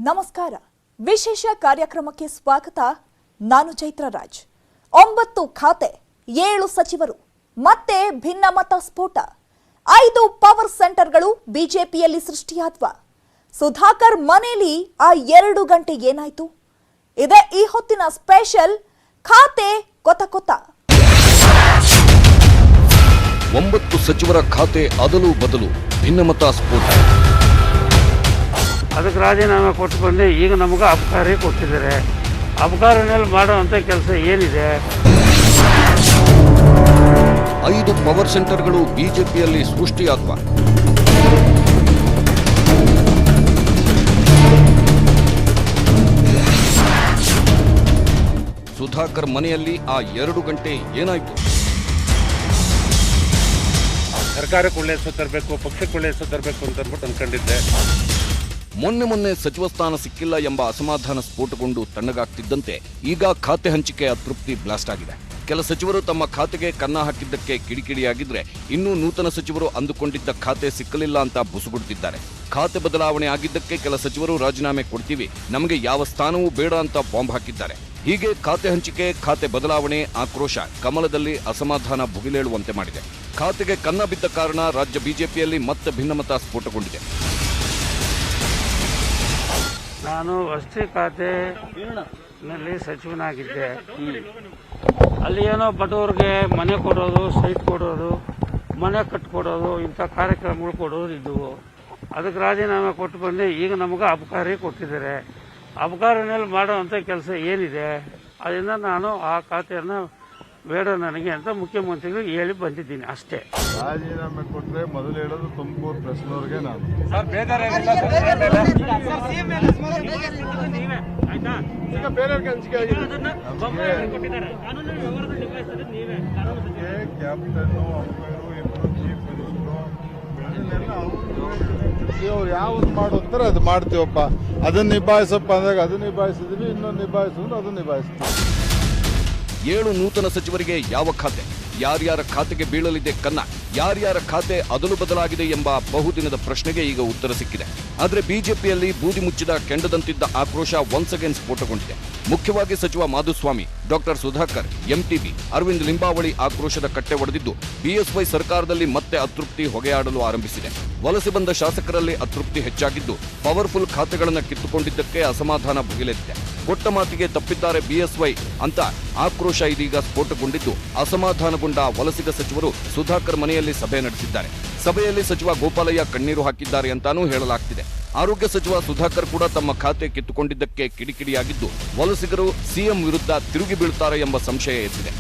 ನಮಸ್ಕಾರ. ವಿಶೇಷ ಕಾರ್ಯಕ್ರಮಕ್ಕೆ ಸ್ವಾಗತ. ನಾನು ಚೈತ್ರ ರಾಜ್. 9 ಖಾತೆ, 7 ಸಚಿವರು, ಮತ್ತೆ ಭಿನ್ನಮತ ಸ್ಫೋಟ. 5 ಪವರ್ ಸೆಂಟರ್ಗಳು ಬಿಜೆಪಿಯಲ್ಲಿ ಸೃಷ್ಟಿಯಾದ್ವಾ? ಸುಧಾಕರ್ ಮನೆಯಲ್ಲಿ ಆ 2 ಗಂಟೆ ಏನಾಯ್ತು? ಇದೇ ಈ ಹೊತ್ತಿನ ಸ್ಪೆಷಲ್ ಖಾತೆ ಕೊತ ಕೊತ. 9 ಸಚಿವರ ಖಾತೆ ಅದಲು ಬದಲು, ಭಿನ್ನಮತ ಸ್ಫೋಟ. ಅದಕ್ಕೆ ರಾಜೀನಾಮೆ ಕೊಟ್ಟು ಬಂದೆ. ಈಗ ನಮಗೆ ಅಬಕಾರಿ ಕೊಟ್ಟಿದ್ದಾರೆ. ಅಬಕಾರಿನಲ್ಲಿ ಮಾಡುವಂಥ ಕೆಲಸ ಏನಿದೆ? 5 ಪವರ್ ಸೆಂಟರ್ಗಳು ಬಿಜೆಪಿಯಲ್ಲಿ ಸೃಷ್ಟಿಯಾದ್ವಾ? ಸುಧಾಕರ್ ಮನೆಯಲ್ಲಿ ಆ 2 ಗಂಟೆ ಏನಾಯ್ತು? ಸರ್ಕಾರಕ್ಕೆ ಒಳ್ಳೆ ಹೆಸರು ತರಬೇಕು, ಪಕ್ಷಕ್ಕೆ ಒಳ್ಳೆ ಹೆಸರು ತರಬೇಕು ಅಂತ ಅಂದ್ಬಿಟ್ಟು ಅನ್ಕೊಂಡಿದ್ದೆ. ಮೊನ್ನೆ ಸಚಿವ ಸ್ಥಾನ ಸಿಕ್ಕಿಲ್ಲ ಎಂಬ ಅಸಮಾಧಾನ ಸ್ಫೋಟಗೊಂಡು ತಣ್ಣಗಾಗ್ತಿದ್ದಂತೆ ಈಗ ಖಾತೆ ಹಂಚಿಕೆ ಅತೃಪ್ತಿ ಬ್ಲಾಸ್ಟ್ ಆಗಿದೆ. ಕೆಲ ಸಚಿವರು ತಮ್ಮ ಖಾತೆಗೆ ಕನ್ನ ಹಾಕಿದ್ದಕ್ಕೆ ಕಿಡಿಕಿಡಿಯಾಗಿದ್ರೆ, ಇನ್ನು ನೂತನ ಸಚಿವರು ಅಂದುಕೊಂಡಿದ್ದ ಖಾತೆ ಸಿಕ್ಕಲಿಲ್ಲ ಅಂತ ಬುಸುಗುಡುತ್ತಿದ್ದಾರೆ. ಖಾತೆ ಬದಲಾವಣೆ ಆಗಿದ್ದಕ್ಕೆ ಕೆಲ ಸಚಿವರು ರಾಜೀನಾಮೆ ಕೊಡ್ತೀವಿ, ನಮಗೆ ಯಾವ ಸ್ಥಾನವೂ ಬೇಡ ಅಂತ ಬಾಂಬ್ ಹಾಕಿದ್ದಾರೆ. ಹೀಗೆ ಖಾತೆ ಹಂಚಿಕೆ, ಖಾತೆ ಬದಲಾವಣೆ ಆಕ್ರೋಶ ಕಮಲದಲ್ಲಿ ಅಸಮಾಧಾನ ಭುಗಿಲೇಳುವಂತೆ ಮಾಡಿದೆ. ಖಾತೆಗೆ ಕನ್ನ ಬಿದ್ದ ಕಾರಣ ರಾಜ್ಯ ಬಿಜೆಪಿಯಲ್ಲಿ ಮತ್ತೆ ಭಿನ್ನಮತ ಸ್ಫೋಟಗೊಂಡಿದೆ. ನಾನು ವಸತಿ ಖಾತೆನಲ್ಲಿ ಸಚಿವನಾಗಿದ್ದೆ. ಅಲ್ಲಿ ಏನೋ ಬಡವರಿಗೆ ಮನೆ ಕೊಡೋದು, ಸೈಟ್ ಕೊಡೋದು, ಮನೆ ಕಟ್ಕೊಡೋದು, ಇಂಥ ಕಾರ್ಯಕ್ರಮಗಳು ಕೊಡೋದು ಇದ್ದವು. ಅದಕ್ಕೆ ರಾಜೀನಾಮೆ ಕೊಟ್ಟು ಬಂದೆ. ಈಗ ನಮಗೆ ಅಬಕಾರಿ ಕೊಟ್ಟಿದ್ದಾರೆ. ಅಬಕಾರಿನಲ್ಲಿ ಮಾಡುವಂಥ ಕೆಲಸ ಏನಿದೆ? ಅದರಿಂದ ನಾನು ಆ ಖಾತೆಯನ್ನು ಬೇಡ ನನಗೆ ಅಂತ ಮುಖ್ಯಮಂತ್ರಿಗಳು ಹೇಳಿ ಬಂದಿದ್ದೀನಿ ಅಷ್ಟೇ. ರಾಜೀನಾಮೆ ಕೊಟ್ಟರೆ ಮೊದಲು ಹೇಳೋದು ತುಮಕೂರು ಪ್ರೆಸ್ನವ್ರಿಗೆ ನಾನು. ಕ್ಯಾಪ್ಟನ್ನು, ಅಂಪೈರು, ಇಬ್ಬರು ಚೀಫ್ ಮಿನಿಸ್ಟರು, ಅವ್ರು ಯಾವ್ದು ಮಾಡುತ್ತಾರೆ ಅದು ಮಾಡ್ತೀವಪ್ಪ. ಅದನ್ನ ನಿಭಾಯಿಸಪ್ಪ ಅಂದಾಗ ಅದನ್ನ ನಿಭಾಯಿಸಿದೀವಿ, ಇನ್ನೊಂದು ನಿಭಾಯಿಸಿದ್ರು ಅದನ್ನ ನಿಭಾಯಿಸ್ತೀವಿ. 7 ನೂತನ ಸಚಿವರಿಗೆ ಯಾವ ಖಾತೆ, ಯಾರ್ಯಾರ ಖಾತೆಗೆ ಬೀಳಲಿದೆ ಕನ್ನ, ಯಾರ್ಯಾರ ಖಾತೆ ಅದಲು ಬದಲಾಗಿದೆ ಎಂಬ ಬಹುದಿನದ ಪ್ರಶ್ನೆಗೆ ಈಗ ಉತ್ತರ ಸಿಕ್ಕಿದೆ. ಆದರೆ ಬಿಜೆಪಿಯಲ್ಲಿ ಬೂದಿ ಮುಚ್ಚಿದ ಕೆಂಡದಂತಿದ್ದ ಆಕ್ರೋಶ ಒನ್ಸ್ ಅಗೇನ್ ಸ್ಫೋಟಗೊಂಡಿದೆ. ಮುಖ್ಯವಾಗಿ ಸಚಿವ ಮಾಧುಸ್ವಾಮಿ, ಡಾಕ್ಟರ್ ಸುಧಾಕರ್, ಎಂಟಿಬಿ, ಅರವಿಂದ್ ಲಿಂಬಾವಳಿ ಆಕ್ರೋಶದ ಕಟ್ಟೆ ಒಡೆದಿದ್ದು ಬಿಎಸ್ವೈ ಸರ್ಕಾರದಲ್ಲಿ ಮತ್ತೆ ಅತೃಪ್ತಿ ಹೊಗೆಯಾಡಲು ಆರಂಭಿಸಿದೆ. ವಲಸೆ ಬಂದ ಶಾಸಕರಲ್ಲಿ ಅತೃಪ್ತಿ ಹೆಚ್ಚಾಗಿದ್ದು, ಪವರ್ಫುಲ್ ಖಾತೆಗಳನ್ನು ಕಿತ್ತುಕೊಂಡಿದ್ದಕ್ಕೆ ಅಸಮಾಧಾನ ಭುಗಿಲೆದ್ದಿದೆ. ಕೊಟ್ಟ ಮಾತಿಗೆ ತಪ್ಪಿದ್ದಾರೆ ಬಿಎಸ್ವೈ ಅಂತ ಆಕ್ರೋಶ ಇದೀಗ ಸ್ಫೋಟಗೊಂಡಿದ್ದು, ಅಸಮಾಧಾನಗೊಂಡ ವಲಸಿಗ ಸಚಿವರು ಸುಧಾಕರ್ ಮನೆಯಲ್ಲಿ ಸಭೆ ನಡೆಸಿದ್ದಾರೆ. ಸಭೆಯಲ್ಲಿ ಸಚಿವ ಗೋಪಾಲಯ್ಯ ಕಣ್ಣೀರು ಹಾಕಿದ್ದಾರೆ ಅಂತಾನೂ ಹೇಳಲಾಗ್ತಿದೆ. ಆರೋಗ್ಯ ಸಚಿವ ಸುಧಾಕರ್ ಕೂಡ ತಮ್ಮ ಖಾತೆ ಕಿತ್ತುಕೊಂಡಿದ್ದಕ್ಕೆ ಕಿಡಿಕಿಡಿಯಾಗಿದ್ದು, ವಲಸಿಗರು ಸಿಎಂ ವಿರುದ್ಧ ತಿರುಗಿ ಬೀಳುತ್ತಾರೆ ಎಂಬ ಸಂಶಯ ಎದ್ದಿದೆ.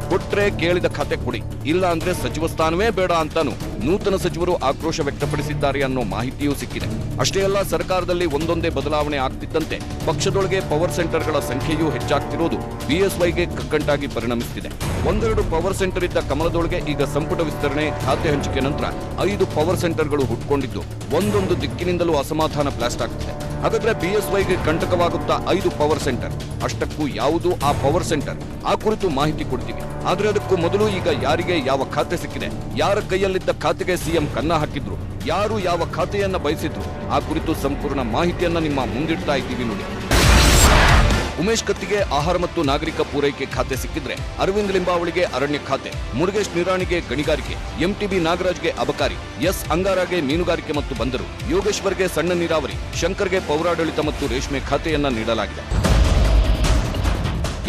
ಕೊಟ್ರೆ ಕೇಳಿದ ಖಾತೆ ಕೊಡಿ, ಇಲ್ಲ ಅಂದ್ರೆ ಸಚಿವ ಸ್ಥಾನವೇ ಬೇಡ ಅಂತಾನು ನೂತನ ಸಚಿವರು ಆಕ್ರೋಶ ವ್ಯಕ್ತಪಡಿಸಿದ್ದಾರೆ ಅನ್ನೋ ಮಾಹಿತಿಯೂ ಸಿಕ್ಕಿದೆ. ಅಷ್ಟೇ ಅಲ್ಲ, ಸರ್ಕಾರದಲ್ಲಿ ಒಂದೊಂದೇ ಬದಲಾವಣೆ ಆಗ್ತಿದ್ದಂತೆ ಪಕ್ಷದೊಳಗೆ ಪವರ್ ಸೆಂಟರ್ಗಳ ಸಂಖ್ಯೆಯೂ ಹೆಚ್ಚಾಗ್ತಿರೋದು ಬಿಎಸ್ವೈಗೆ ಕಗ್ಗಂಟಾಗಿ ಪರಿಣಮಿಸುತ್ತಿದೆ. 1-2 ಪವರ್ ಸೆಂಟರ್ ಇದ್ದ ಕಮಲದೊಳಗೆ ಈಗ ಸಂಪುಟ ವಿಸ್ತರಣೆ, ಖಾತೆ ಹಂಚಿಕೆ ನಂತರ 5 ಪವರ್ ಸೆಂಟರ್ಗಳು ಹುಟ್ಕೊಂಡಿದ್ದು ಒಂದೊಂದು ದಿಕ್ಕಿನಿಂದಲೂ ಅಸಮಾಧಾನ ಬ್ಲಾಸ್ಟ್ ಆಗ್ತಿದೆ. ಹಾಗಾದ್ರೆ ಬಿಎಸ್ವೈಗೆ ಕಂಟಕವಾಗುತ್ತಾ 5 ಪವರ್ ಸೆಂಟರ್, ಅಷ್ಟಕ್ಕೂ ಯಾವುದು ಆ ಪವರ್ ಸೆಂಟರ್? ಆ ಕುರಿತು ಮಾಹಿತಿ ಕೊಡ್ತೀವಿ. ಆದ್ರೆ ಅದಕ್ಕೂ ಮೊದಲು ಈಗ ಯಾರಿಗೆ ಯಾವ ಖಾತೆ ಸಿಕ್ಕಿದೆ, ಯಾರ ಕೈಯಲ್ಲಿದ್ದ ಖಾತೆಗೆ ಸಿಎಂ ಕನ್ನ ಹಾಕಿದ್ರು, ಯಾರು ಯಾವ ಖಾತೆಯನ್ನ ಬಯಸಿದ್ರು, ಆ ಕುರಿತು ಸಂಪೂರ್ಣ ಮಾಹಿತಿಯನ್ನ ನಿಮ್ಮ ಮುಂದಿಡ್ತಾ ಇದ್ದೀವಿ ನೋಡಿ. ಉಮೇಶ್ ಕತ್ತಿಗೆ ಆಹಾರ ಮತ್ತು ನಾಗರಿಕ ಪೂರೈಕೆ ಖಾತೆ ಸಿಕ್ಕಿದ್ರೆ, ಅರವಿಂದ್ ಲಿಂಬಾವಳಿಗೆ ಅರಣ್ಯ ಖಾತೆ, ಮುರುಗೇಶ್ ನಿರಾಣಿಗೆ ಗಣಿಗಾರಿಕೆ, ಎಂಟಿಬಿ ನಾಗರಾಜ್ಗೆ ಅಬಕಾರಿ, ಎಸ್ ಅಂಗಾರಾಗೆ ಮೀನುಗಾರಿಕೆ ಮತ್ತು ಬಂದರು, ಯೋಗೇಶ್ವರ್ಗೆ ಸಣ್ಣ ನೀರಾವರಿ, ಶಂಕರ್ಗೆ ಪೌರಾಡಳಿತ ಮತ್ತು ರೇಷ್ಮೆ ಖಾತೆಯನ್ನ ನೀಡಲಾಗಿದೆ.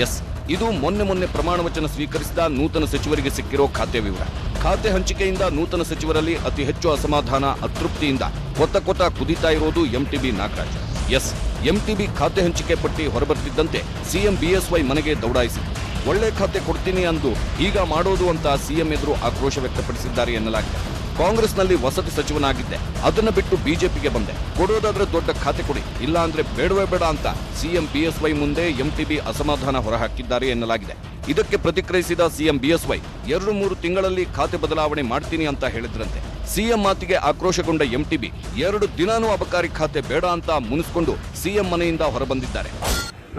ಎಸ್, ಇದು ಮೊನ್ನೆ ಪ್ರಮಾಣ ವಚನ ಸ್ವೀಕರಿಸಿದ ನೂತನ ಸಚಿವರಿಗೆ ಸಿಕ್ಕಿರೋ ಖಾತೆ ವಿವರ. ಖಾತೆ ಹಂಚಿಕೆಯಿಂದ ನೂತನ ಸಚಿವರಲ್ಲಿ ಅತಿ ಹೆಚ್ಚು ಅಸಮಾಧಾನ, ಅತೃಪ್ತಿಯಿಂದ ಕೊತ್ತ ಕುದಿತಾ ಇರೋದು ಎಂಟಿಬಿ ನಾಗರಾಜ್. ಎಸ್, ಎಂಟಿಬಿ ಖಾತೆ ಹಂಚಿಕೆ ಪಟ್ಟಿ ಹೊರಬರ್ತಿದ್ದಂತೆ ಸಿಎಂ ಬಿಎಸ್ವೈ ಮನೆಗೆ ದೌಡಾಯಿಸಿತು. ಒಳ್ಳೆ ಖಾತೆ ಕೊಡ್ತೀನಿ ಅಂದು ಈಗ ಮಾಡೋದು ಅಂತ ಸಿಎಂ ಎದುರು ಆಕ್ರೋಶ ವ್ಯಕ್ತಪಡಿಸಿದ್ದಾರೆ ಎನ್ನಲಾಗಿದೆ. ಕಾಂಗ್ರೆಸ್ನಲ್ಲಿ ವಸತಿ ಸಚಿವನಾಗಿದ್ದೆ, ಅದನ್ನ ಬಿಟ್ಟು ಬಿಜೆಪಿಗೆ ಬಂದೆ, ಕೊಡೋದಾದ್ರೆ ದೊಡ್ಡ ಖಾತೆ ಕೊಡಿ, ಇಲ್ಲ ಅಂದ್ರೆ ಬೇಡವೇ ಬೇಡ ಅಂತ ಸಿಎಂ ಬಿಎಸ್ವೈ ಮುಂದೆ ಎಂಟಿಬಿ ಅಸಮಾಧಾನ ಹೊರಹಾಕಿದ್ದಾರೆ ಎನ್ನಲಾಗಿದೆ. ಇದಕ್ಕೆ ಪ್ರತಿಕ್ರಿಯಿಸಿದ ಸಿಎಂ ಬಿಎಸ್ವೈ 2-3 ತಿಂಗಳಲ್ಲಿ ಖಾತೆ ಬದಲಾವಣೆ ಮಾಡ್ತೀನಿ ಅಂತ ಹೇಳಿದ್ರಂತೆ. ಸಿಎಂ ಮಾತಿಗೆ ಆಕ್ರೋಶಗೊಂಡ ಎಂಟಿಬಿ 2 ದಿನಾನೂ ಅಬಕಾರಿ ಖಾತೆ ಬೇಡ ಅಂತ ಮುನಿಸ್ಕೊಂಡು ಸಿಎಂ ಮನೆಯಿಂದ ಹೊರಬಂದಿದ್ದಾರೆ.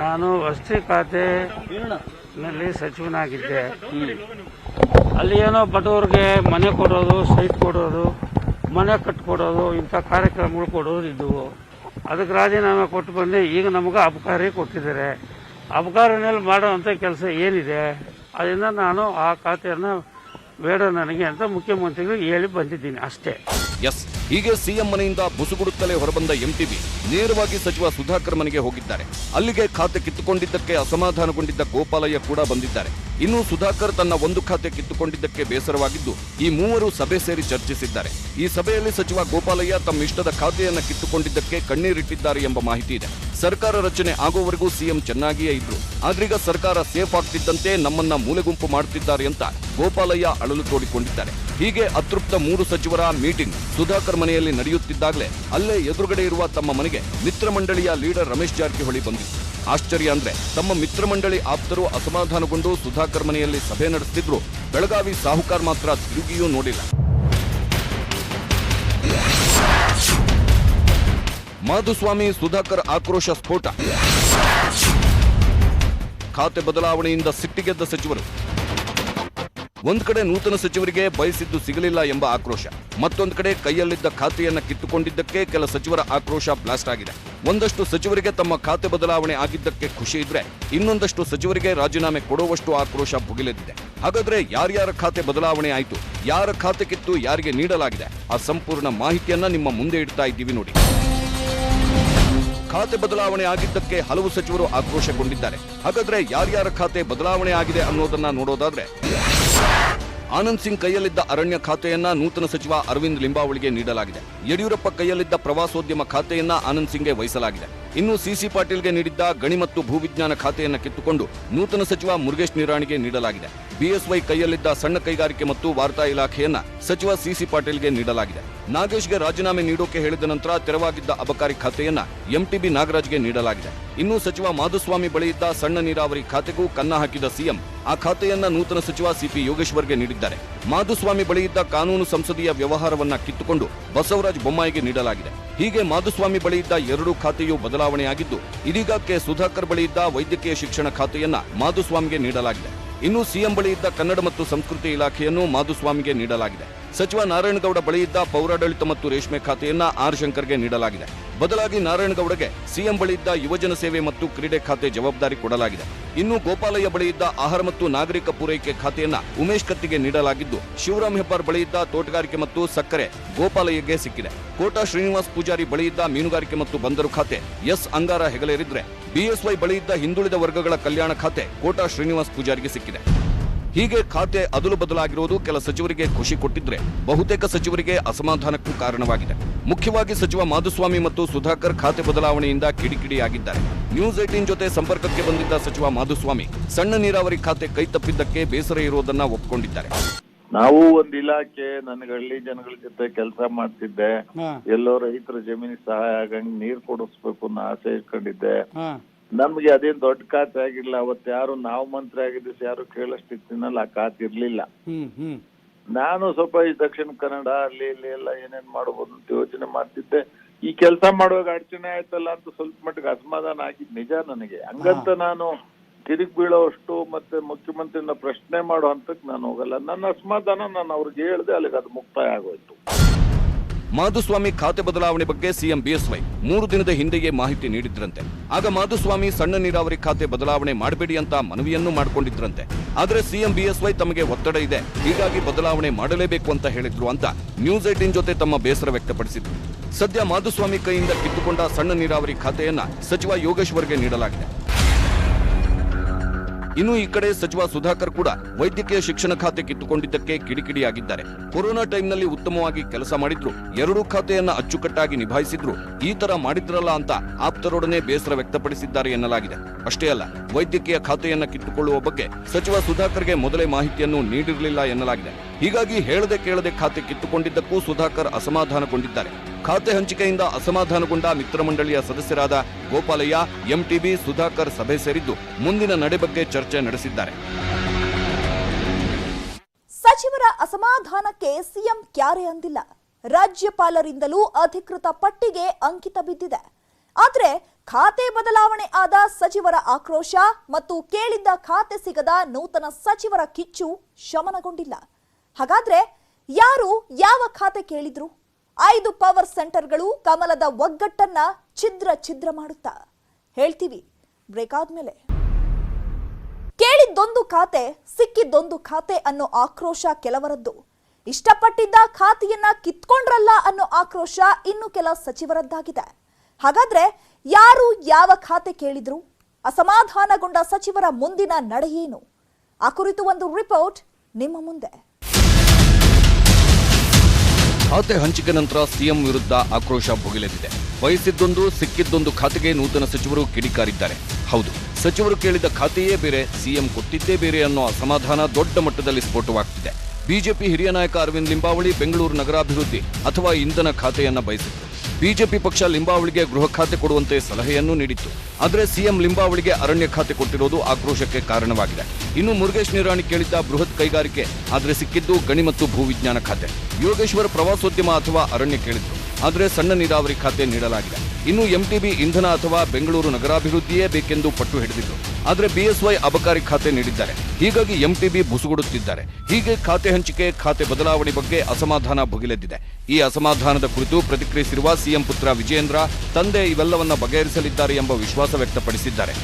ನಾನು ವಸತಿ ಖಾತೆನಲ್ಲಿ ಸಚಿವನಾಗಿದ್ದೆ. ಅಲ್ಲಿ ಏನೋ ಬಡವರಿಗೆ ಮನೆ ಕೊಡೋದು, ಸೈಟ್ ಕೊಡೋದು, ಮನೆ ಕಟ್ಕೊಡೋದು ಇಂಥ ಕಾರ್ಯಕ್ರಮಗಳು ಕೊಡೋದು ಇದ್ದವು. ಅದಕ್ಕೆ ರಾಜೀನಾಮೆ ಕೊಟ್ಟು ಬಂದೆ. ಈಗ ನಮಗೆ ಅಬಕಾರಿ ಕೊಟ್ಟಿದ್ದಾರೆ. ಅಬಕಾರಿನಲ್ಲಿ ಮಾಡೋವಂಥ ಕೆಲಸ ಏನಿದೆ ಅದರಿಂದ ನಾನು ಆ ಖಾತೆಯನ್ನು ಬೇಡ ನನಗೆ ಅಂತ ಮುಖ್ಯಮಂತ್ರಿಗಳು ಹೇಳಿ ಬಂದಿದ್ದೀನಿ ಅಷ್ಟೇ. ಎಸ್, ಹೀಗೆ ಸಿಎಂ ಮನೆಯಿಂದ ಬುಸುಗುಡುತ್ತಲೇ ಹೊರಬಂದ ಎಂಟಿಬಿ ನೇರವಾಗಿ ಸಚಿವ ಸುಧಾಕರ್ ಮನೆಗೆ ಹೋಗಿದ್ದಾರೆ. ಅಲ್ಲಿಗೆ ಖಾತೆ ಕಿತ್ತುಕೊಂಡಿದ್ದಕ್ಕೆ ಅಸಮಾಧಾನಗೊಂಡಿದ್ದ ಗೋಪಾಲಯ್ಯ ಕೂಡ ಬಂದಿದ್ದಾರೆ. ಇನ್ನು ಸುಧಾಕರ್ ತನ್ನ ಒಂದು ಖಾತೆ ಕಿತ್ತುಕೊಂಡಿದ್ದಕ್ಕೆ ಬೇಸರವಾಗಿದ್ದು ಈ ಮೂವರು ಸಭೆ ಸೇರಿ ಚರ್ಚಿಸಿದ್ದಾರೆ. ಈ ಸಭೆಯಲ್ಲಿ ಸಚಿವ ಗೋಪಾಲಯ್ಯ ತಮ್ಮ ಇಷ್ಟದ ಖಾತೆಯನ್ನ ಕಿತ್ತುಕೊಂಡಿದ್ದಕ್ಕೆ ಕಣ್ಣೀರಿಟ್ಟಿದ್ದಾರೆ ಎಂಬ ಮಾಹಿತಿ ಇದೆ. ಸರ್ಕಾರ ರಚನೆ ಆಗೋವರೆಗೂ ಸಿಎಂ ಚೆನ್ನಾಗಿಯೇ ಇದ್ರು, ಆದ್ರೀಗ ಸರ್ಕಾರ ಸೇಫ್ ಆಗ್ತಿದ್ದಂತೆ ನಮ್ಮನ್ನ ಮೂಲೆಗುಂಪು ಮಾಡುತ್ತಿದ್ದಾರೆ ಅಂತ ಗೋಪಾಲಯ್ಯ ಅಳಲು ತೋಡಿಕೊಂಡಿದ್ದಾರೆ. ಹೀಗೆ ಅತೃಪ್ತ ಮೂರು ಸಚಿವರ ಮೀಟಿಂಗ್ ಸುಧಾಕರ್ ಮನೆಯಲ್ಲಿ ನಡೆಯುತ್ತಿದ್ದಾಗಲೇ ಅಲ್ಲೇ ಎದುರುಗಡೆ ಇರುವ ತಮ್ಮ ಮನೆಗೆ ಮಿತ್ರ ಮಂಡಳಿಯ ಲೀಡರ್ ರಮೇಶ್ ಜಾರಕಿಹೊಳಿ ಬಂದಿತ್ತು. ಆಶ್ಚರ್ಯ ಅಂದ್ರೆ ತಮ್ಮ ಮಿತ್ರ ಮಂಡಳಿ ಆಪ್ತರು ಅಸಮಾಧಾನಗೊಂಡು ಸುಧಾಕರ್ ಮನೆಯಲ್ಲಿ ಸಭೆ ನಡೆಸುತ್ತಿದ್ರು. ಬೆಳಗಾವಿ ಸಾಹುಕಾರ್ ಮಾತ್ರ ತಿರುಗಿಯೂ ನೋಡಿಲ್ಲ. ಮಾಧುಸ್ವಾಮಿ ಸುಧಾಕರ್ ಆಕ್ರೋಶ ಸ್ಫೋಟ. ಖಾತೆ ಬದಲಾವಣೆಯಿಂದ ಸಿಟ್ಟಿಗೆದ್ದ ಸಚಿವರು. ಒಂದ್ ಕಡೆ ನೂತನ ಸಚಿವರಿಗೆ ಬಯಸಿದ್ದು ಸಿಗಲಿಲ್ಲ ಎಂಬ ಆಕ್ರೋಶ, ಮತ್ತೊಂದು ಕಡೆ ಕೈಯಲ್ಲಿದ್ದ ಖಾತೆಯನ್ನ ಕಿತ್ತುಕೊಂಡಿದ್ದಕ್ಕೆ ಕೆಲ ಸಚಿವರ ಆಕ್ರೋಶ ಬ್ಲಾಸ್ಟ್ ಆಗಿದೆ. ಒಂದಷ್ಟು ಸಚಿವರಿಗೆ ತಮ್ಮ ಖಾತೆ ಬದಲಾವಣೆ ಆಗಿದ್ದಕ್ಕೆ ಖುಷಿ ಇದ್ರೆ ಇನ್ನೊಂದಷ್ಟು ಸಚಿವರಿಗೆ ರಾಜೀನಾಮೆ ಕೊಡುವಷ್ಟು ಆಕ್ರೋಶ ಭುಗಿಲೆದ್ದಿದೆ. ಹಾಗಾದ್ರೆ ಯಾರ್ಯಾರ ಖಾತೆ ಬದಲಾವಣೆ ಆಯಿತು, ಯಾರ ಖಾತೆ ಕಿತ್ತು ಯಾರಿಗೆ ನೀಡಲಾಗಿದೆ, ಆ ಸಂಪೂರ್ಣ ಮಾಹಿತಿಯನ್ನ ನಿಮ್ಮ ಮುಂದೆ ಇಡ್ತಾ ಇದ್ದೀವಿ ನೋಡಿ. ಖಾತೆ ಬದಲಾವಣೆ ಆಗಿದ್ದಕ್ಕೆ ಹಲವು ಸಚಿವರು ಆಕ್ರೋಶಗೊಂಡಿದ್ದಾರೆ. ಹಾಗಾದ್ರೆ ಯಾರ್ಯಾರ ಖಾತೆ ಬದಲಾವಣೆ ಆಗಿದೆ ಅನ್ನೋದನ್ನ ನೋಡೋದಾದ್ರೆ, ಆನಂದ್ ಸಿಂಗ್ ಕೈಯಲ್ಲಿದ್ದ ಅರಣ್ಯ ಖಾತೆಯನ್ನ ನೂತನ ಸಚಿವ ಅರವಿಂದ್ ಲಿಂಬಾವಳಿಗೆ ನೀಡಲಾಗಿದೆ. ಯಡಿಯೂರಪ್ಪ ಕೈಯಲ್ಲಿದ್ದ ಪ್ರವಾಸೋದ್ಯಮ ಖಾತೆಯನ್ನ ಆನಂದ್ ಸಿಂಗ್ಗೆ ವಹಿಸಲಾಗಿದೆ. ಇನ್ನು ಸಿಸಿ ಪಾಟೀಲ್ಗೆ ನೀಡಿದ್ದ ಗಣಿ ಮತ್ತು ಭೂವಿಜ್ಞಾನ ಖಾತೆಯನ್ನ ಕಿತ್ತುಕೊಂಡು ನೂತನ ಸಚಿವ ಮುರುಗೇಶ್ ನಿರಾಣಿಗೆ ನೀಡಲಾಗಿದೆ. ಬಿಎಸ್ವೈ ಕೈಯಲ್ಲಿದ್ದ ಸಣ್ಣ ಕೈಗಾರಿಕೆ ಮತ್ತು ವಾರ್ತಾ ಇಲಾಖೆಯನ್ನ ಸಚಿವ ಸಿಸಿ ಪಾಟೀಲ್ಗೆ ನೀಡಲಾಗಿದೆ. ನಾಗೇಶ್ಗೆ ರಾಜೀನಾಮೆ ನೀಡೋಕೆ ಹೇಳಿದ ನಂತರ ತೆರವಾಗಿದ್ದ ಅಬಕಾರಿ ಖಾತೆಯನ್ನ ಎಂಟಿಬಿ ನಾಗರಾಜ್ಗೆ ನೀಡಲಾಗಿದೆ. ಇನ್ನು ಸಚಿವ ಮಾಧುಸ್ವಾಮಿ ಬಳಿ ಇದ್ದ ಸಣ್ಣ ನೀರಾವರಿ ಖಾತೆಗೂ ಕನ್ನ ಹಾಕಿದ ಸಿಎಂ ಆ ಖಾತೆಯನ್ನ ನೂತನ ಸಚಿವ ಸಿಪಿ ಯೋಗೇಶ್ವರ್ಗೆ ನೀಡಿದ್ದಾರೆ. ಮಾಧುಸ್ವಾಮಿ ಬಳಿ ಇದ್ದ ಕಾನೂನು ಸಂಸದೀಯ ವ್ಯವಹಾರವನ್ನ ಕಿತ್ತುಕೊಂಡು ಬಸವರಾಜ ಬೊಮ್ಮಾಯಿಗೆ ನೀಡಲಾಗಿದೆ. ಹೀಗೆ ಮಾಧುಸ್ವಾಮಿ ಬಳಿ ಇದ್ದ ಎರಡೂ ಖಾತೆಯೂ ಬದಲಾವಣೆಯಾಗಿದ್ದು ಇದೀಗ ಕೆ ಸುಧಾಕರ್ ಬಳಿ ಇದ್ದ ವೈದ್ಯಕೀಯ ಶಿಕ್ಷಣ ಖಾತೆಯನ್ನ ಮಾಧುಸ್ವಾಮಿಗೆ ನೀಡಲಾಗಿದೆ. ಇನ್ನು ಸಿಎಂ ಬಳಿ ಇದ್ದ ಕನ್ನಡ ಮತ್ತು ಸಂಸ್ಕೃತಿ ಇಲಾಖೆಯನ್ನು ಮಾಧುಸ್ವಾಮಿಗೆ ನೀಡಲಾಗಿದೆ. ಸಚಿವ ನಾರಾಯಣಗೌಡ ಬಳಿ ಇದ್ದ ಪೌರಾಡಳಿತ ಮತ್ತು ರೇಷ್ಮೆ ಖಾತೆಯನ್ನ ಆರ್ ಶಂಕರ್ಗೆ ನೀಡಲಾಗಿದೆ. ಬದಲಾಗಿ ನಾರಾಯಣಗೌಡಗೆ ಸಿಎಂ ಬಳಿ ಇದ್ದ ಯುವಜನ ಸೇವೆ ಮತ್ತು ಕ್ರೀಡೆ ಖಾತೆ ಜವಾಬ್ದಾರಿ ಕೊಡಲಾಗಿದೆ. ಇನ್ನು ಗೋಪಾಲಯ್ಯ ಬಳಿ ಇದ್ದ ಆಹಾರ ಮತ್ತು ನಾಗರಿಕ ಪೂರೈಕೆ ಖಾತೆಯನ್ನ ಉಮೇಶ್ ಕತ್ತಿಗೆ ನೀಡಲಾಗಿದ್ದು, ಶಿವರಾಮ್ ಹೆಬ್ಬಾರ್ ಬಳಿ ಇದ್ದ ತೋಟಗಾರಿಕೆ ಮತ್ತು ಸಕ್ಕರೆ ಗೋಪಾಲಯ್ಯಗೆ ಸಿಕ್ಕಿದೆ. ಕೋಟಾ ಶ್ರೀನಿವಾಸ್ ಪೂಜಾರಿ ಬಳಿ ಇದ್ದ ಮೀನುಗಾರಿಕೆ ಮತ್ತು ಬಂದರು ಖಾತೆ ಎಸ್ ಅಂಗಾರ ಹೆಗಲೇರಿದ್ರೆ, ಬಿಎಸ್ವೈ ಬಳಿ ಇದ್ದ ಹಿಂದುಳಿದ ವರ್ಗಗಳ ಕಲ್ಯಾಣ ಖಾತೆ ಕೋಟಾ ಶ್ರೀನಿವಾಸ್ ಪೂಜಾರಿಗೆ ಸಿಕ್ಕಿದೆ. ಹೀಗೆ ಖಾತೆ ಅದಲು ಬದಲಾಗಿರುವುದು ಕೆಲ ಸಚಿವರಿಗೆ ಖುಷಿ ಕೊಟ್ಟಿದ್ರೆ ಬಹುತೇಕ ಸಚಿವರಿಗೆ ಅಸಮಾಧಾನಕ್ಕೂ ಕಾರಣವಾಗಿದೆ. ಮುಖ್ಯವಾಗಿ ಸಚಿವ ಮಾಧುಸ್ವಾಮಿ ಮತ್ತು ಸುಧಾಕರ್ ಖಾತೆ ಬದಲಾವಣೆಯಿಂದ ಕಿಡಿಕಿಡಿಯಾಗಿದ್ದಾರೆ. ನ್ಯೂಸ್ 18 ಜೊತೆ ಸಂಪರ್ಕಕ್ಕೆ ಬಂದಿದ್ದ ಸಚಿವ ಮಾಧುಸ್ವಾಮಿ ಸಣ್ಣ ನೀರಾವರಿ ಖಾತೆ ಕೈ ತಪ್ಪಿದ್ದಕ್ಕೆ ಬೇಸರ ಇರುವುದನ್ನ ಒಪ್ಪಿಕೊಂಡಿದ್ದಾರೆ. ನಾವು ಒಂದ್ ಇಲಾಖೆ, ನನಗೆ ಹಳ್ಳಿ ಜನಗಳ ಜೊತೆ ಕೆಲಸ ಮಾಡ್ತಿದ್ದೆ. ಎಲ್ಲೋ ರೈತರ ಜಮೀನಿಗೆ ಸಹಾಯ ಆಗಂಗ್ ನೀರ್ ಕೊಡಿಸ್ಬೇಕು ಅನ್ನೋ ಆಸೆ ಇಟ್ಕೊಂಡಿದ್ದೆ. ನಮ್ಗೆ ಅದೇನ್ ದೊಡ್ಡ ಖಾತೆ ಆಗಿಲ್ಲ. ಅವತ್ತು ಯಾರು ನಾವು ಮಂತ್ರಿ ಆಗಿದ್ದ ಯಾರು ಕೇಳಷ್ಟಿತ್ತಿನಲ್ಲ, ಆ ಖಾತೆ ಇರ್ಲಿಲ್ಲ. ನಾನು ಸ್ವಲ್ಪ ಈ ದಕ್ಷಿಣ ಕನ್ನಡ ಅಲ್ಲಿ ಇಲ್ಲಿ ಎಲ್ಲ ಏನೇನ್ ಮಾಡಬಹುದು ಅಂತ ಯೋಚನೆ ಮಾಡ್ತಿದ್ದೆ. ಈ ಕೆಲಸ ಮಾಡುವಾಗ ಅಡಚಣೆ ಆಯ್ತಲ್ಲ ಅಂತ ಸ್ವಲ್ಪ ಮಟ್ಟಿಗೆ ಅಸಮಾಧಾನ ಆಗಿದ್ ನಿಜ ನನಗೆ. ಹಂಗಂತ ನಾನು ತಿರುಗಿ ಬೀಳೋಷ್ಟು ಮತ್ತೆ ಮುಖ್ಯಮಂತ್ರಿನ ಪ್ರಶ್ನೆ ಮಾಡೋ ಹಂತಕ್ಕೆ ನಾನು ಹೋಗಲ್ಲ. ನನ್ನ ಅಸಮಾಧಾನ ನಾನು ಅವ್ರಿಗೆ ಹೇಳ್ದೆ, ಅಲ್ಲಿಗೆ ಅದು ಮುಕ್ತಾಯ ಆಗೋಯ್ತು. ಮಾಧುಸ್ವಾಮಿ ಖಾತೆ ಬದಲಾವಣೆ ಬಗ್ಗೆ ಸಿಎಂ ಬಿಎಸ್ವೈ 3 ದಿನದ ಹಿಂದೆಯೇ ಮಾಹಿತಿ ನೀಡಿದ್ರಂತೆ. ಆಗ ಮಾಧುಸ್ವಾಮಿ ಸಣ್ಣ ನೀರಾವರಿ ಖಾತೆ ಬದಲಾವಣೆ ಮಾಡಬೇಡಿ ಅಂತ ಮನವಿಯನ್ನು ಮಾಡಿಕೊಂಡಿದ್ರಂತೆ. ಆದರೆ ಸಿಎಂ ಬಿಎಸ್ವೈ ತಮಗೆ ಒತ್ತಡ ಇದೆ, ಹೀಗಾಗಿ ಬದಲಾವಣೆ ಮಾಡಲೇಬೇಕು ಅಂತ ಹೇಳಿದ್ರು ಅಂತ ನ್ಯೂಸ್ 18 ಜೊತೆ ತಮ್ಮ ಬೇಸರ ವ್ಯಕ್ತಪಡಿಸಿದ್ರು. ಸದ್ಯ ಮಾಧುಸ್ವಾಮಿ ಕೈಯಿಂದ ಕಿತ್ತುಕೊಂಡ ಸಣ್ಣ ನೀರಾವರಿ ಖಾತೆಯನ್ನ ಸಚಿವ ಯೋಗೇಶ್ವರ್ಗೆ ನೀಡಲಾಗಿದೆ. ಇನ್ನು ಈ ಕಡೆ ಸಚಿವ ಸುಧಾಕರ್ ಕೂಡ ವೈದ್ಯಕೀಯ ಶಿಕ್ಷಣ ಖಾತೆ ಕಿತ್ತುಕೊಂಡಿದ್ದಕ್ಕೆ ಕಿಡಿಕಿಡಿಯಾಗಿದ್ದಾರೆ. ಕೊರೋನಾ ಟೈಮ್ನಲ್ಲಿ ಉತ್ತಮವಾಗಿ ಕೆಲಸ ಮಾಡಿದ್ರು, ಎರಡೂ ಖಾತೆಯನ್ನ ಅಚ್ಚುಕಟ್ಟಾಗಿ ನಿಭಾಯಿಸಿದ್ರು, ಈ ತರ ಮಾಡಿದ್ರಲ್ಲ ಅಂತ ಆಪ್ತರೊಡನೆ ಬೇಸರ ವ್ಯಕ್ತಪಡಿಸಿದ್ದಾರೆ ಎನ್ನಲಾಗಿದೆ. ಅಷ್ಟೇ ಅಲ್ಲ, ವೈದ್ಯಕೀಯ ಖಾತೆಯನ್ನ ಕಿತ್ತುಕೊಳ್ಳುವ ಬಗ್ಗೆ ಸಚಿವ ಸುಧಾಕರ್ಗೆ ಮೊದಲೇ ಮಾಹಿತಿಯನ್ನು ನೀಡಿರಲಿಲ್ಲ ಎನ್ನಲಾಗಿದೆ. ಹೀಗಾಗಿ ಹೇಳದೆ ಕೇಳದೆ ಖಾತೆ ಕಿತ್ತುಕೊಂಡಿದ್ದಕ್ಕೂ ಸುಧಾಕರ್ ಅಸಮಾಧಾನಗೊಂಡಿದ್ದಾರೆ. ಖಾತೆ ಹಂಚಿಕೆಯಿಂದ ಅಸಮಾಧಾನಗೊಂಡ ಮಿತ್ರ ಮಂಡಳಿಯ ಸದಸ್ಯರಾದ ಗೋಪಾಲಯ್ಯ, ಎಂಟಿಬಿ, ಸುಧಾಕರ್ ಸಭೆ ಸೇರಿದ್ದು ಮುಂದಿನ ನಡೆ ಬಗ್ಗೆ ಚರ್ಚೆ ನಡೆಸಿದ್ದಾರೆ. ಸಚಿವರ ಅಸಮಾಧಾನಕ್ಕೆ ಸಿಎಂ ಕ್ಯಾರೆ ಅಂದಿಲ್ಲ. ರಾಜ್ಯಪಾಲರಿಂದಲೂ ಅಧಿಕೃತ ಪಟ್ಟಿಗೆ ಅಂಕಿತ ಬಿದ್ದಿದೆ. ಆದ್ರೆ ಖಾತೆ ಬದಲಾವಣೆ ಆದ ಸಚಿವರ ಆಕ್ರೋಶ ಮತ್ತು ಕೇಳಿದ್ದ ಖಾತೆ ಸಿಗದ ನೂತನ ಸಚಿವರ ಕಿಚ್ಚು ಶಮನಗೊಂಡಿಲ್ಲ. ಹಾಗಾದ್ರೆ ಯಾರು ಯಾವ ಖಾತೆ ಕೇಳಿದ್ರು? 5 ಪವರ್ ಸೆಂಟರ್ಗಳು ಕಮಲದ ಒಗ್ಗಟ್ಟನ್ನ ಛಿದ್ರ ಮಾಡುತ್ತಾ ಹೇಳ್ತೀವಿ ಬ್ರೇಕ್ ಆದ್ಮೇಲೆ. ಕೇಳಿದ್ದೊಂದು ಖಾತೆ ಸಿಕ್ಕಿದ್ದೊಂದು ಖಾತೆ ಅನ್ನೋ ಆಕ್ರೋಶ ಕೆಲವರದ್ದು. ಇಷ್ಟಪಟ್ಟಿದ್ದ ಖಾತೆಯನ್ನ ಕಿತ್ಕೊಂಡ್ರಲ್ಲ ಅನ್ನೋ ಆಕ್ರೋಶ ಇನ್ನು ಕೆಲ ಸಚಿವರದ್ದಾಗಿದೆ. ಹಾಗಾದ್ರೆ ಯಾರು ಯಾವ ಖಾತೆ ಕೇಳಿದ್ರು? ಅಸಮಾಧಾನಗೊಂಡ ಸಚಿವರ ಮುಂದಿನ ನಡೆಯೇನು? ಆ ಕುರಿತು ಒಂದು ರಿಪೋರ್ಟ್ ನಿಮ್ಮ ಮುಂದೆ. ಖಾತೆ ಹಂಚಿಕೆ ನಂತರ ಸಿಎಂ ವಿರುದ್ಧ ಆಕ್ರೋಶ ಭುಗಿಲೆದಿದೆ. ಬಯಸಿದ್ದೊಂದು ಸಿಕ್ಕಿದ್ದೊಂದು ಖಾತೆಗೆ ನೂತನ ಸಚಿವರು ಕಿಡಿಕಾರಿದ್ದಾರೆ. ಹೌದು, ಸಚಿವರು ಕೇಳಿದ ಖಾತೆಯೇ ಬೇರೆ, ಸಿಎಂ ಕೊಟ್ಟಿದ್ದೇ ಬೇರೆ ಅನ್ನೋ ಅಸಮಾಧಾನ ದೊಡ್ಡ ಮಟ್ಟದಲ್ಲಿ ಸ್ಫೋಟವಾಗ್ತಿದೆ. ಬಿಜೆಪಿ ಹಿರಿಯ ನಾಯಕ ಅರವಿಂದ್ ಲಿಂಬಾವಳಿ ಬೆಂಗಳೂರು ನಗರಾಭಿವೃದ್ಧಿ ಅಥವಾ ಇಂಧನ ಖಾತೆಯನ್ನ ಬಯಸಿತ್ತು. ಬಿಜೆಪಿ ಪಕ್ಷ ಲಿಂಬಾವಳಿಗೆ ಗೃಹ ಖಾತೆ ಕೊಡುವಂತೆ ಸಲಹೆಯನ್ನು ನೀಡಿತ್ತು. ಆದರೆ ಸಿಎಂ ಲಿಂಬಾವಳಿಗೆ ಅರಣ್ಯ ಖಾತೆ ಕೊಟ್ಟಿರೋದು ಆಕ್ರೋಶಕ್ಕೆ ಕಾರಣವಾಗಿದೆ. ಇನ್ನು ಮುರುಗೇಶ್ ನಿರಾಣಿ ಕೇಳಿದ್ದ ಬೃಹತ್ ಕೈಗಾರಿಕೆ, ಆದರೆ ಸಿಕ್ಕಿದ್ದು ಗಣಿ ಮತ್ತು ಭೂವಿಜ್ಞಾನ ಖಾತೆ. ಯೋಗೇಶ್ವರ್ ಪ್ರವಾಸೋದ್ಯಮ ಅಥವಾ ಅರಣ್ಯ ಕೇಳಿದ್ರು, ಆದರೆ ಸಣ್ಣ ನೀರಾವರಿ ಖಾತೆ ನೀಡಲಾಗಿದೆ. ಇನ್ನು ಎಂಟಿಬಿ ಇಂಧನ ಅಥವಾ ಬೆಂಗಳೂರು ನಗರಾಭಿವೃದ್ಧಿಯೇ ಬೇಕೆಂದು ಪಟ್ಟು ಹಿಡಿದಿದ್ರು, ಆದರೆ ಬಿಎಸ್ವೈ ಅಬಕಾರಿ ಖಾತೆ ನೀಡಿದ್ದಾರೆ. ಹೀಗಾಗಿ ಎಂಟಿಬಿ ಬುಸುಗುಡುತ್ತಿದ್ದಾರೆ. ಹೀಗೆ ಖಾತೆ ಹಂಚಿಕೆ, ಖಾತೆ ಬದಲಾವಣೆ ಬಗ್ಗೆ ಅಸಮಾಧಾನ ಭುಗಿಲೆದ್ದಿದೆ. ಈ ಅಸಮಾಧಾನದ ಕುರಿತು ಪ್ರತಿಕ್ರಿಯಿಸಿರುವ ಸಿಎಂ ಪುತ್ರ ವಿಜಯೇಂದ್ರ, ತಂದೆ ಇವೆಲ್ಲವನ್ನ ಬಗೆಹರಿಸಲಿದ್ದಾರೆ ಎಂಬ ವಿಶ್ವಾಸ ವ್ಯಕ್ತಪಡಿಸಿದ್ದಾರೆ.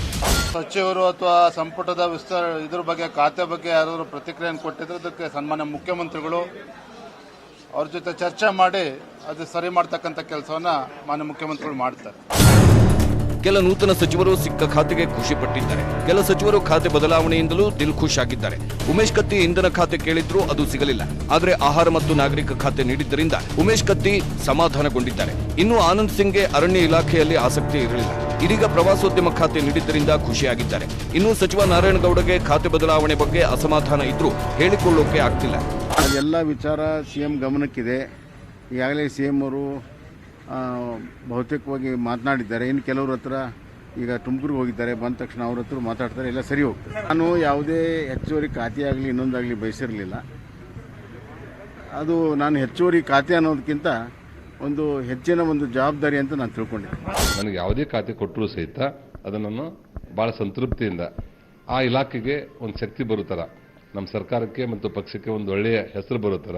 ಸಚಿವರು ಅಥವಾ ಸಂಪುಟದ ಇದ್ರ ಬಗ್ಗೆ ಖಾತೆ ಬಗ್ಗೆ ಯಾರಾದರೂ ಪ್ರತಿಕ್ರಿಯೆಯನ್ನು ಕೊಟ್ಟಿದ್ರೆ ಅದಕ್ಕೆ ಸನ್ಮಾನ್ಯ ಮುಖ್ಯಮಂತ್ರಿಗಳು ಅವ್ರ ಜೊತೆ ಚರ್ಚೆ ಮಾಡಿ ಅದು ಸರಿ ಮಾಡ್ತಕ್ಕಂಥ ಕೆಲಸವನ್ನ ಮಾನ್ಯ ಮುಖ್ಯಮಂತ್ರಿಗಳು ಮಾಡ್ತಾರೆ. ಕೆಲ ನೂತನ ಸಚಿವರು ಸಿಕ್ಕ ಖಾತೆಗೆ ಖುಷಿ ಪಟ್ಟಿದ್ದಾರೆ. ಕೆಲ ಸಚಿವರು ಖಾತೆ ಬದಲಾವಣೆಯಿಂದಲೂ ದಿಲ್ ಖುಷ್ ಆಗಿದ್ದಾರೆ. ಉಮೇಶ್ ಕತ್ತಿ ಇಂಧನ ಖಾತೆ ಕೇಳಿದ್ರು, ಅದು ಸಿಗಲಿಲ್ಲ. ಆದರೆ ಆಹಾರ ಮತ್ತು ನಾಗರಿಕ ಖಾತೆ ನೀಡಿದ್ದರಿಂದ ಉಮೇಶ್ ಕತ್ತಿ ಸಮಾಧಾನಗೊಂಡಿದ್ದಾರೆ. ಇನ್ನು ಆನಂದ್ ಸಿಂಗ್ಗೆ ಅರಣ್ಯ ಇಲಾಖೆಯಲ್ಲಿ ಆಸಕ್ತಿ ಇರಲಿಲ್ಲ. ಇದೀಗ ಪ್ರವಾಸೋದ್ಯಮ ಖಾತೆ ನೀಡಿದ್ದರಿಂದ ಖುಷಿಯಾಗಿದ್ದಾರೆ. ಇನ್ನು ಸಚಿವ ನಾರಾಯಣಗೌಡಗೆ ಖಾತೆ ಬದಲಾವಣೆ ಬಗ್ಗೆ ಅಸಮಾಧಾನ ಇದ್ರೂ ಹೇಳಿಕೊಳ್ಳೋಕೆ ಆಗ್ತಿಲ್ಲ. ಅದೆಲ್ಲ ವಿಚಾರ ಸಿಎಂ ಗಮನಕ್ಕಿದೆ. ಈಗಾಗಲೇ ಸಿಎಂ ಅವರು ಬಹುತೇಕವಾಗಿ ಮಾತನಾಡಿದ್ದಾರೆ. ಇನ್ನು ಕೆಲವ್ರ ಹತ್ರ ಈಗ ತುಮಕೂರಿಗೆ ಹೋಗಿದ್ದಾರೆ, ಬಂದ ತಕ್ಷಣ ಅವ್ರ ಹತ್ರ ಮಾತಾಡ್ತಾರೆ, ಎಲ್ಲ ಸರಿ ಹೋಗ್ತದೆ. ನಾನು ಯಾವುದೇ ಹೆಚ್ಚುವರಿ ಖಾತೆ ಆಗಲಿ ಇನ್ನೊಂದಾಗಲಿ ಬಯಸಿರಲಿಲ್ಲ. ಅದು ನಾನು ಹೆಚ್ಚುವರಿ ಖಾತೆ ಅನ್ನೋದಕ್ಕಿಂತ ಒಂದು ಹೆಚ್ಚಿನ ಒಂದು ಜವಾಬ್ದಾರಿ ಅಂತ ನಾನು ತಿಳ್ಕೊಂಡಿದ್ದೆ. ನನಗೆ ಯಾವುದೇ ಖಾತೆ ಕೊಟ್ಟರೂ ಸಹಿತ ಅದನ್ನು ಭಾಳ ಸಂತೃಪ್ತಿಯಿಂದ ಆ ಇಲಾಖೆಗೆ ಒಂದು ಶಕ್ತಿ ಬರೋ ಥರ, ನಮ್ಮ ಸರ್ಕಾರಕ್ಕೆ ಮತ್ತು ಪಕ್ಷಕ್ಕೆ ಒಂದು ಒಳ್ಳೆಯ ಹೆಸರು ಬರೋ ಥರ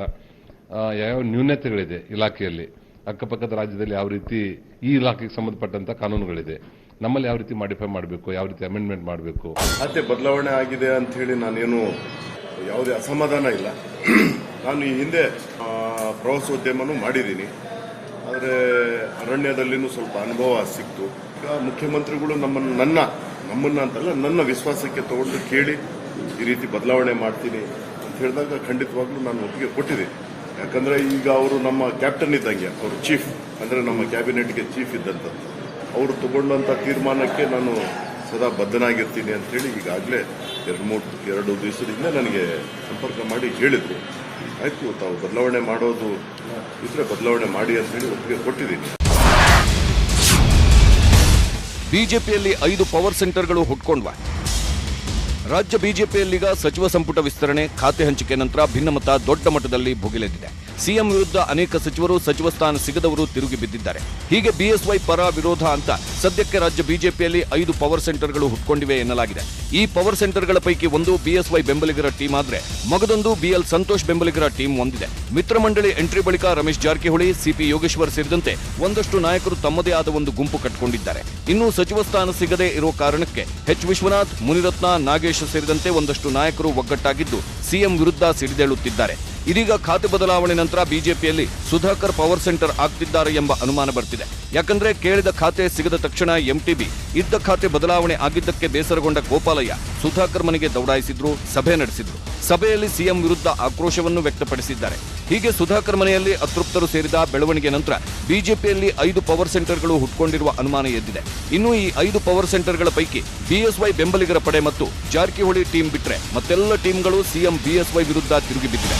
ಯಾವ ನ್ಯೂನತೆಗಳಿದೆ ಇಲಾಖೆಯಲ್ಲಿ, ಅಕ್ಕಪಕ್ಕದ ರಾಜ್ಯದಲ್ಲಿ ಯಾವ ರೀತಿ ಈ ಇಲಾಖೆಗೆ ಸಂಬಂಧಪಟ್ಟಂಥ ಕಾನೂನುಗಳಿದೆ, ನಮ್ಮಲ್ಲಿ ಯಾವ ರೀತಿ ಮಾಡಿಫೈ ಮಾಡಬೇಕು, ಯಾವ ರೀತಿ ಅಮೆಂಡ್ಮೆಂಟ್ ಮಾಡಬೇಕು. ಖಾತೆ ಬದಲಾವಣೆ ಆಗಿದೆ ಅಂತ ಹೇಳಿ ನಾನೇನು ಯಾವುದೇ ಅಸಮಾಧಾನ ಇಲ್ಲ. ನಾನು ಈ ಹಿಂದೆ ಪ್ರವಾಸೋದ್ಯಮನೂ ಮಾಡಿದ್ದೀನಿ, ಆದರೆ ಅರಣ್ಯದಲ್ಲಿನೂ ಸ್ವಲ್ಪ ಅನುಭವ ಸಿಕ್ತು. ಈಗ ಮುಖ್ಯಮಂತ್ರಿಗಳು ನಮ್ಮನ್ನ ಅಂತಲ್ಲ, ನನ್ನ ವಿಶ್ವಾಸಕ್ಕೆ ತಗೊಂಡು ಕೇಳಿ ಈ ರೀತಿ ಬದಲಾವಣೆ ಮಾಡ್ತೀನಿ ಅಂತ ಹೇಳಿದಾಗ ಖಂಡಿತವಾಗ್ಲೂ ನಾನು ಒಪ್ಪಿಗೆ ಕೊಟ್ಟಿದ್ದೀನಿ. ಯಾಕಂದರೆ ಈಗ ಅವರು ನಮ್ಮ ಕ್ಯಾಪ್ಟನ್ ಇದ್ದಂಗೆ, ಅವರು ಚೀಫ್ ಅಂದರೆ ನಮ್ಮ ಕ್ಯಾಬಿನೆಟ್ಗೆ ಚೀಫ್ ಇದ್ದಂಥದ್ದು. ಅವರು ತಗೊಂಡಂಥ ತೀರ್ಮಾನಕ್ಕೆ ನಾನು ಸದಾ ಬದ್ಧನಾಗಿರ್ತೀನಿ ಅಂಥೇಳಿ ಈಗಾಗಲೇ 2 ದಿವಸದಿಂದ ನನಗೆ ಸಂಪರ್ಕ ಮಾಡಿ ಹೇಳಿದರು. ಆಯಿತು, ತಾವು ಬದಲಾವಣೆ ಮಾಡೋದು ಇದ್ರೆ ಬದಲಾವಣೆ ಮಾಡಿ ಅಂತೇಳಿ ಒಪ್ಪಿಗೆ ಕೊಟ್ಟಿದ್ದೀನಿ. ಬಿಜೆಪಿಯಲ್ಲಿ 5 ಪವರ್ ಸೆಂಟರ್ಗಳು ಹುಟ್ಕೊಂಡ್ವ. ರಾಜ್ಯ ಬಿಜೆಪಿಯಲ್ಲೀಗ ಸಚಿವ ಸಂಪುಟ ವಿಸ್ತರಣೆ, ಖಾತೆ ಹಂಚಿಕೆ ನಂತರ ಭಿನ್ನಮತ ದೊಡ್ಡ ಮಟ್ಟದಲ್ಲಿ ಭುಗಿಲೆದ್ದಿದೆ. ಸಿಎಂ ವಿರುದ್ಧ ಅನೇಕ ಸಚಿವರು ಸಚಿವ ಸ್ಥಾನ ಸಿಗದವರು ತಿರುಗಿ ಬಿದ್ದಿದ್ದಾರೆ. ಹೀಗೆ ಬಿಎಸ್ವೈ ಪರ ವಿರೋಧ ಅಂತ ಸದ್ಯಕ್ಕೆ ರಾಜ್ಯ ಬಿಜೆಪಿಯಲ್ಲಿ 5 ಪವರ್ ಸೆಂಟರ್ಗಳು ಹುಟ್ಕೊಂಡಿವೆ ಎನ್ನಲಾಗಿದೆ. ಈ ಪವರ್ ಸೆಂಟರ್ಗಳ ಪೈಕಿ ಒಂದು ಬಿಎಸ್ವೈ ಬೆಂಬಲಿಗರ ಟೀಮ್ ಆದ್ರೆ ಮಗದೊಂದು ಬಿಎಲ್ ಸಂತೋಷ್ ಬೆಂಬಲಿಗರ ಟೀಮ್ ಹೊಂದಿದೆ. ಮಿತ್ರ ಮಂಡಳಿ ಎಂಟ್ರಿ ಬಳಿಕ ರಮೇಶ್ ಜಾರಕಿಹೊಳಿ, ಸಿಪಿ ಯೋಗೇಶ್ವರ್ ಸೇರಿದಂತೆ ಒಂದಷ್ಟು ನಾಯಕರು ತಮ್ಮದೇ ಆದ ಒಂದು ಗುಂಪು ಕಟ್ಟಿಕೊಂಡಿದ್ದಾರೆ. ಇನ್ನು ಸಚಿವ ಸ್ಥಾನ ಸಿಗದೇ ಇರೋ ಕಾರಣಕ್ಕೆ ಎಚ್ ವಿಶ್ವನಾಥ್, ಮುನಿರತ್ನ, ನಾಗೇಶ್ ಸೇರಿದಂತೆ ಒಂದಷ್ಟು ನಾಯಕರು ಒಗ್ಗಟ್ಟಾಗಿದ್ದು ಸಿಎಂ ವಿರುದ್ಧ ಸಿಡಿದೇಳುತ್ತಿದ್ದಾರೆ. ಇದೀಗ ಖಾತೆ ಬದಲಾವಣೆ ನಂತರ ಬಿಜೆಪಿಯಲ್ಲಿ ಸುಧಾಕರ್ ಪವರ್ ಸೆಂಟರ್ ಆಗ್ತಿದ್ದಾರೆ ಎಂಬ ಅನುಮಾನ ಬರ್ತಿದೆ. ಯಾಕಂದ್ರೆ ಕೇಳಿದ ಖಾತೆ ಸಿಗದ ತಕ್ಷಣ ಎಂಟಿಬಿ, ಇದ್ದ ಖಾತೆ ಬದಲಾವಣೆ ಆಗಿದ್ದಕ್ಕೆ ಬೇಸರಗೊಂಡ ಗೋಪಾಲಯ್ಯ ಸುಧಾಕರ್ ಮನೆಗೆ ದೌಡಾಯಿಸಿದ್ರು, ಸಭೆ ನಡೆಸಿದ್ರು. ಸಭೆಯಲ್ಲಿ ಸಿಎಂ ವಿರುದ್ಧ ಆಕ್ರೋಶವನ್ನು ವ್ಯಕ್ತಪಡಿಸಿದ್ದಾರೆ. ಹೀಗೆ ಸುಧಾಕರ್ ಮನೆಯಲ್ಲಿ ಅತೃಪ್ತರು ಸೇರಿದ ಬೆಳವಣಿಗೆ ನಂತರ ಬಿಜೆಪಿಯಲ್ಲಿ 5 ಪವರ್ ಸೆಂಟರ್ಗಳು ಹುಟ್ಕೊಂಡಿರುವ ಅನುಮಾನ ಎದ್ದಿದೆ. ಇನ್ನು ಈ 5 ಪವರ್ ಸೆಂಟರ್ಗಳ ಪೈಕಿ ಬಿಎಸ್ವೈ ಬೆಂಬಲಿಗರ ಪಡೆ ಮತ್ತು ಜಾರಕಿಹೊಳಿ ಟೀಮ್ ಬಿಟ್ರೆ ಮತ್ತೆಲ್ಲ ಟೀಮ್ಗಳು ಸಿಎಂ ಬಿಎಸ್ವೈ ವಿರುದ್ಧ ತಿರುಗಿ ಬಿದ್ದಿವೆ.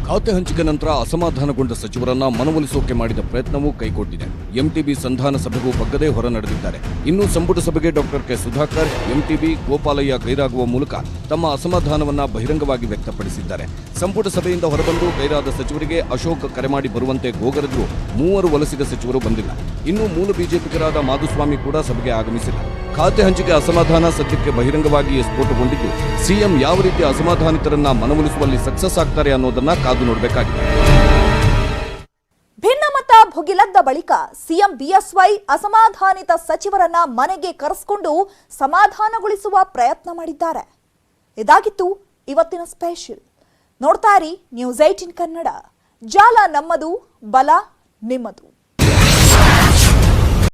ಖಾತೆ ಹಂಚಿಕೆ ನಂತರ ಅಸಮಾಧಾನಗೊಂಡ ಸಚಿವರನ್ನ ಮನವೊಲಿಸೋಕೆ ಮಾಡಿದ ಪ್ರಯತ್ನವೂ ಕೈಕೊಟ್ಟಿದೆ. ಎಂಟಿಬಿ ಸಂಧಾನ ಸಭೆಗೂ ಬಗ್ಗದೆ ಹೊರ ನಡೆದಿದ್ದಾರೆ. ಇನ್ನು ಸಂಪುಟ ಸಭೆಗೆ doctor K Sudhakar, MTB, Gopalaiah ಗೈರಾಗುವ ಮೂಲಕ ತಮ್ಮ ಅಸಮಾಧಾನವನ್ನ ಬಹಿರಂಗವಾಗಿ ವ್ಯಕ್ತಪಡಿಸಿದ್ದಾರೆ. ಸಂಪುಟ ಸಭೆಯಿಂದ ಹೊರಬಂದು ಗೈರಾದ ಸಚಿವರಿಗೆ ಅಶೋಕ್ ಕರೆ ಮಾಡಿ ಬರುವಂತೆ ಗೋಗರೆದ್ರು 3 ವಲಸಿಗ ಸಚಿವರು ಬಂದಿಲ್ಲ. ಇನ್ನು ಮೂಲ ಬಿಜೆಪಿಗರಾದ ಮಾಧುಸ್ವಾಮಿ ಕೂಡ ಸಭೆಗೆ ಆಗಮಿಸಿಲ್ಲ. ಖಾತೆ ಹಂಚಿಕೆ ಅಸಮಾಧಾನ ಸದ್ಯಕ್ಕೆ ಬಹಿರಂಗವಾಗಿಯೇ ಸ್ಫೋಟಗೊಂಡಿದ್ದು ಸಿಎಂ ಯಾವ ರೀತಿ ಅಸಮಾಧಾನಿತರನ್ನ ಮನವೊಲಿಸುವಲ್ಲಿ ಸಕ್ಸಸ್ ಆಗ್ತಾರೆ ಅನ್ನೋದನ್ನ ಕಾದು ನೋಡಬೇಕಾಗಿದೆ. ಭಿನ್ನಮತ ಭುಗಿಲದ್ದ ಬಳಿಕ ಸಿಎಂ ಬಿಎಸ್ವೈ ಅಸಮಾಧಾನಿತ ಸಚಿವರನ್ನ ಮನೆಗೆ ಕರೆಸಿಕೊಂಡು ಸಮಾಧಾನಗೊಳಿಸುವ ಪ್ರಯತ್ನ ಮಾಡಿದ್ದಾರೆ. ಇದಾಗಿತ್ತು ಇವತ್ತಿನ ಸ್ಪೆಷಲ್. ನೋಡ್ತಾ ಇರಿ ನ್ಯೂಸ್ 18 ಕನ್ನಡ. ಜಾಲ ನಮ್ಮದು, ಬಲ ನಿಮ್ಮದು.